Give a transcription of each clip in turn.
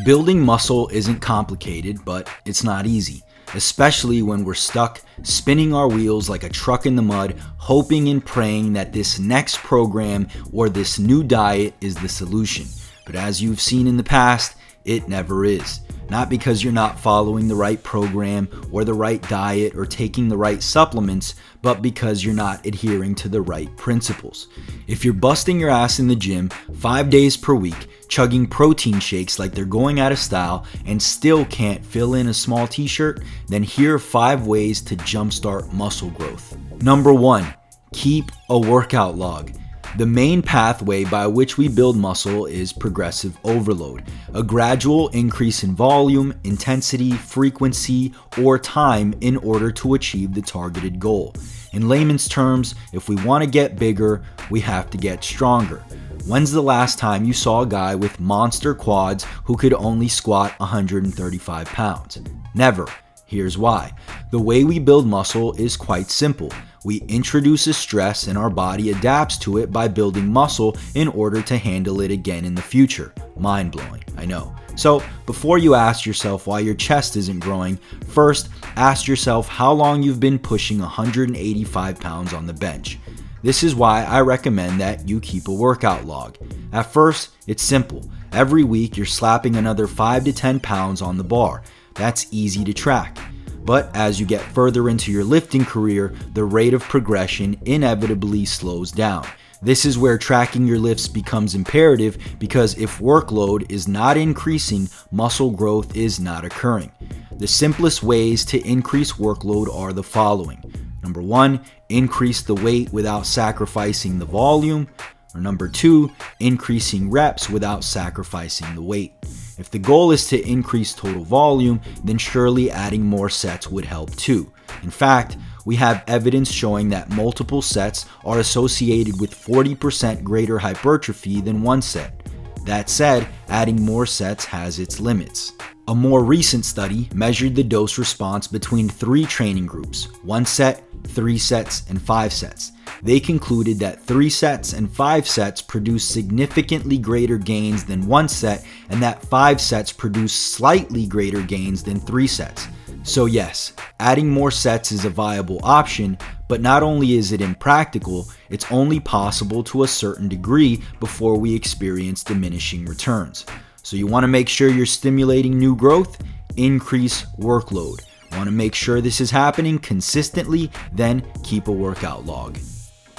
Building muscle isn't complicated, but it's not easy, especially when we're stuck spinning our wheels like a truck in the mud, hoping and praying that this next program or this new diet is the solution. But as you've seen in the past, it never is. Not because you're not following the right program or the right diet or taking the right supplements, but because you're not adhering to the right principles. If you're busting your ass in the gym 5 days per week, chugging protein shakes like they're going out of style, and still can't fill in a small t-shirt, then here are 5 ways to jumpstart muscle growth. Number 1, keep a workout log. The main pathway by which we build muscle is progressive overload, a gradual increase in volume, intensity, frequency, or time in order to achieve the targeted goal. In layman's terms, if we want to get bigger, we have to get stronger. When's the last time you saw a guy with monster quads who could only squat 135 pounds? Never. Here's why. The way we build muscle is quite simple. We introduce a stress and our body adapts to it by building muscle in order to handle it again in the future. Mind-blowing, I know. So before you ask yourself why your chest isn't growing, first ask yourself how long you've been pushing 185 pounds on the bench. This is why I recommend that you keep a workout log. At first, it's simple. Every week you're slapping another 5 to 10 pounds on the bar. That's easy to track. But as you get further into your lifting career, the rate of progression inevitably slows down. This is where tracking your lifts becomes imperative, because if workload is not increasing, muscle growth is not occurring. The simplest ways to increase workload are the following. Number 1, increase the weight without sacrificing the volume. Or number 2, increasing reps without sacrificing the weight. If the goal is to increase total volume, then surely adding more sets would help too. In fact, we have evidence showing that multiple sets are associated with 40% greater hypertrophy than one set. That said, adding more sets has its limits. A more recent study measured the dose response between 3 training groups: 1 set, 3 sets, and 5 sets. They concluded that 3 sets and 5 sets produced significantly greater gains than 1 set, and that 5 sets produced slightly greater gains than 3 sets. So yes, adding more sets is a viable option, but not only is it impractical, it's only possible to a certain degree before we experience diminishing returns. So you want to make sure you're stimulating new growth? Increase workload. Want to make sure this is happening consistently? Then keep a workout log.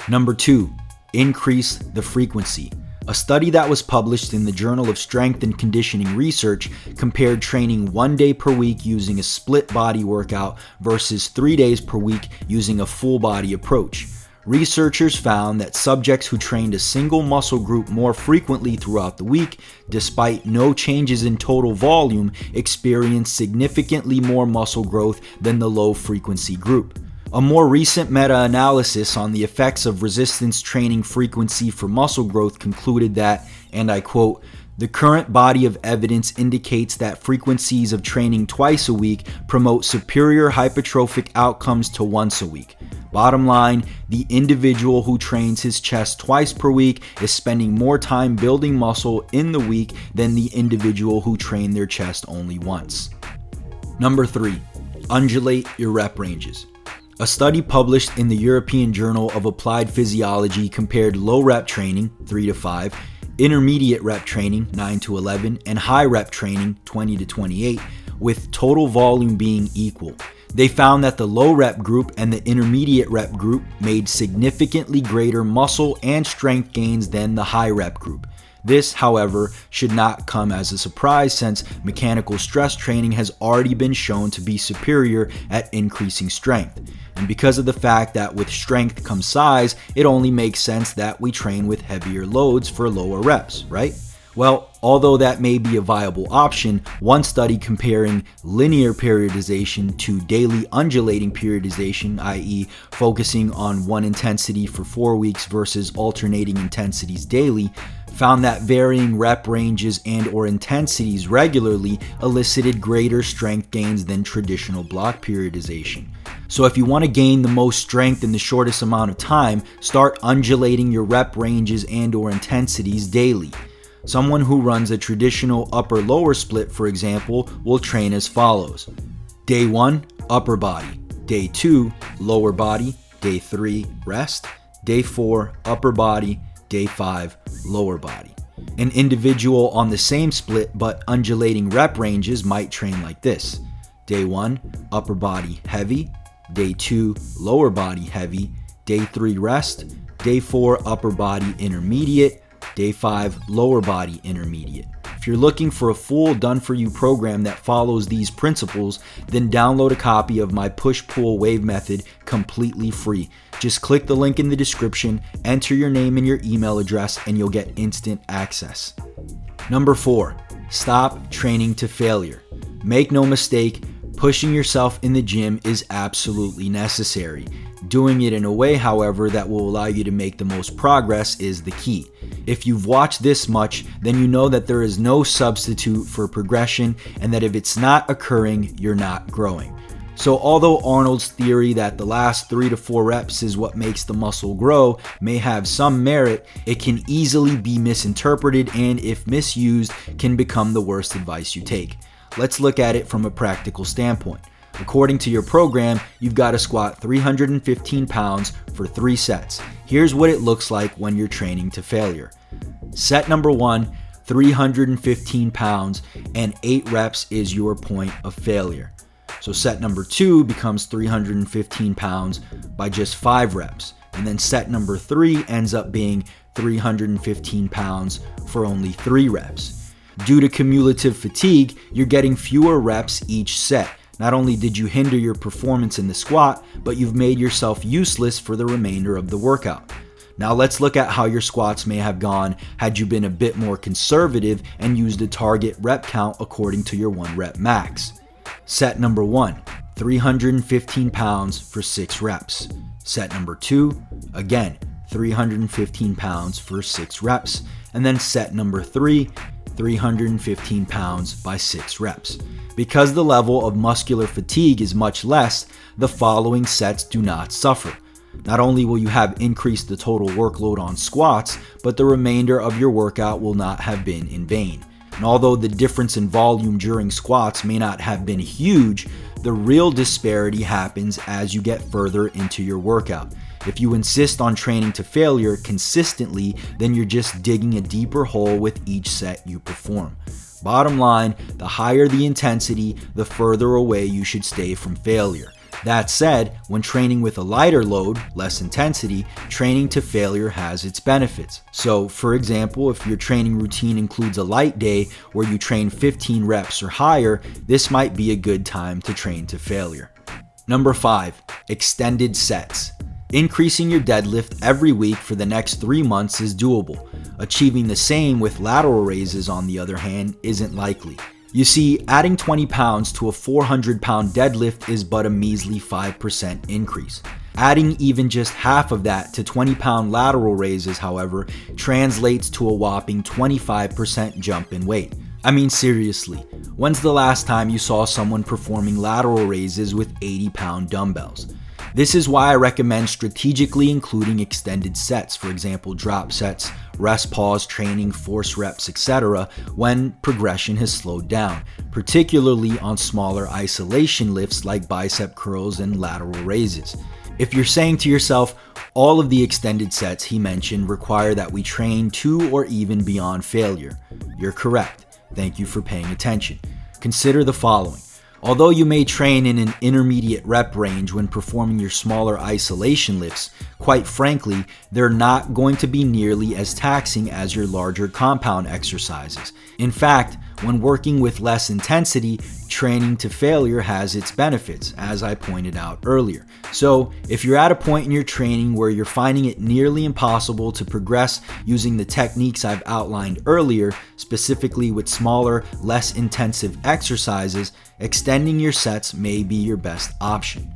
Number 2, increase the frequency. A study that was published in the Journal of Strength and Conditioning Research compared training 1 day per week using a split body workout versus 3 days per week using a full body approach. Researchers found that subjects who trained a single muscle group more frequently throughout the week, despite no changes in total volume, experienced significantly more muscle growth than the low-frequency group. A more recent meta-analysis on the effects of resistance training frequency for muscle growth concluded that, and I quote, "The current body of evidence indicates that frequencies of training twice a week promote superior hypertrophic outcomes to once a week. Bottom line, the individual who trains his chest twice per week is spending more time building muscle in the week than the individual who trained their chest only once." Number 3, undulate your rep ranges. A study published in the European Journal of Applied Physiology compared low rep training, 3 to 5, intermediate rep training, 9 to 11, and high rep training, 20 to 28, with total volume being equal. They found that the low rep group and the intermediate rep group made significantly greater muscle and strength gains than the high rep group. This, however, should not come as a surprise, since mechanical stress training has already been shown to be superior at increasing strength. And because of the fact that with strength comes size, it only makes sense that we train with heavier loads for lower reps, right? Well, although that may be a viable option, one study comparing linear periodization to daily undulating periodization, i.e. focusing on one intensity for 4 weeks versus alternating intensities daily, found that varying rep ranges and or intensities regularly elicited greater strength gains than traditional block periodization. So if you want to gain the most strength in the shortest amount of time, start undulating your rep ranges and or intensities daily. Someone who runs a traditional upper-lower split, for example, will train as follows. Day 1, upper body. Day 2, lower body. Day 3, rest. Day 4, upper body. Day 5, lower body. An individual on the same split but undulating rep ranges might train like this. Day 1, upper body heavy. Day 2, lower body heavy. Day 3, rest. Day 4, upper body intermediate. Day 5, lower body intermediate. If you're looking for a full done-for-you program that follows these principles, then download a copy of my push-pull wave method completely free. Just click the link in the description, enter your name and your email address, and you'll get instant access. Number 4, stop training to failure. Make no mistake, pushing yourself in the gym is absolutely necessary. Doing it in a way, however, that will allow you to make the most progress is the key. If you've watched this much, then you know that there is no substitute for progression, and that if it's not occurring, you're not growing. So although Arnold's theory that the last 3 to 4 reps is what makes the muscle grow may have some merit, it can easily be misinterpreted and, if misused, can become the worst advice you take. Let's look at it from a practical standpoint. According to your program, you've got to squat 315 pounds for 3 sets. Here's what it looks like when you're training to failure. Set number 1, 315 pounds, and 8 reps is your point of failure. So set number 2 becomes 315 pounds by just 5 reps. And then set number 3 ends up being 315 pounds for only 3 reps. Due to cumulative fatigue, you're getting fewer reps each set. Not only did you hinder your performance in the squat, but you've made yourself useless for the remainder of the workout. Now let's look at how your squats may have gone had you been a bit more conservative and used a target rep count according to your 1 rep max. Set number 1, 315 pounds for 6 reps. Set number 2, again, 315 pounds for 6 reps. And then set number 3, 315 pounds by 6 reps. Because the level of muscular fatigue is much less, the following sets do not suffer. Not only will you have increased the total workload on squats, but the remainder of your workout will not have been in vain. And although the difference in volume during squats may not have been huge, the real disparity happens as you get further into your workout. If you insist on training to failure consistently, then you're just digging a deeper hole with each set you perform. Bottom line, the higher the intensity, the further away you should stay from failure. That said, when training with a lighter load, less intensity, training to failure has its benefits. So, for example, if your training routine includes a light day where you train 15 reps or higher, this might be a good time to train to failure. Number 5, extended sets. Increasing your deadlift every week for the next 3 months is doable. Achieving the same with lateral raises, on the other hand, isn't likely. You see, adding 20 pounds to a 400-pound deadlift is but a measly 5% increase. Adding even just half of that to 20-pound lateral raises, however, translates to a whopping 25% jump in weight. I mean, seriously, when's the last time you saw someone performing lateral raises with 80-pound dumbbells? This is why I recommend strategically including extended sets, for example, drop sets, rest pause training, force reps, etc., when progression has slowed down, particularly on smaller isolation lifts like bicep curls and lateral raises. If you're saying to yourself, all of the extended sets he mentioned require that we train to or even beyond failure, you're correct. Thank you for paying attention. Consider the following. Although you may train in an intermediate rep range when performing your smaller isolation lifts, quite frankly, they're not going to be nearly as taxing as your larger compound exercises. In fact, when working with less intensity, training to failure has its benefits, as I pointed out earlier. So, if you're at a point in your training where you're finding it nearly impossible to progress using the techniques I've outlined earlier, specifically with smaller, less intensive exercises, extending your sets may be your best option.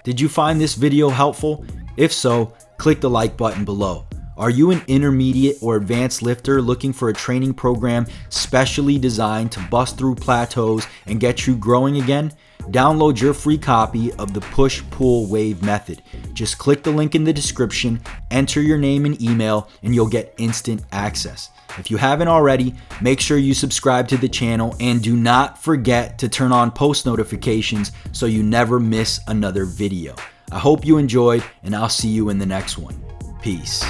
Did you find this video helpful? If so, click the like button below. Are you an intermediate or advanced lifter looking for a training program specially designed to bust through plateaus and get you growing again? Download your free copy of the Push-Pull-Wave Method. Just click the link in the description, enter your name and email, and you'll get instant access. If you haven't already, make sure you subscribe to the channel and do not forget to turn on post notifications so you never miss another video. I hope you enjoyed, and I'll see you in the next one. Peace.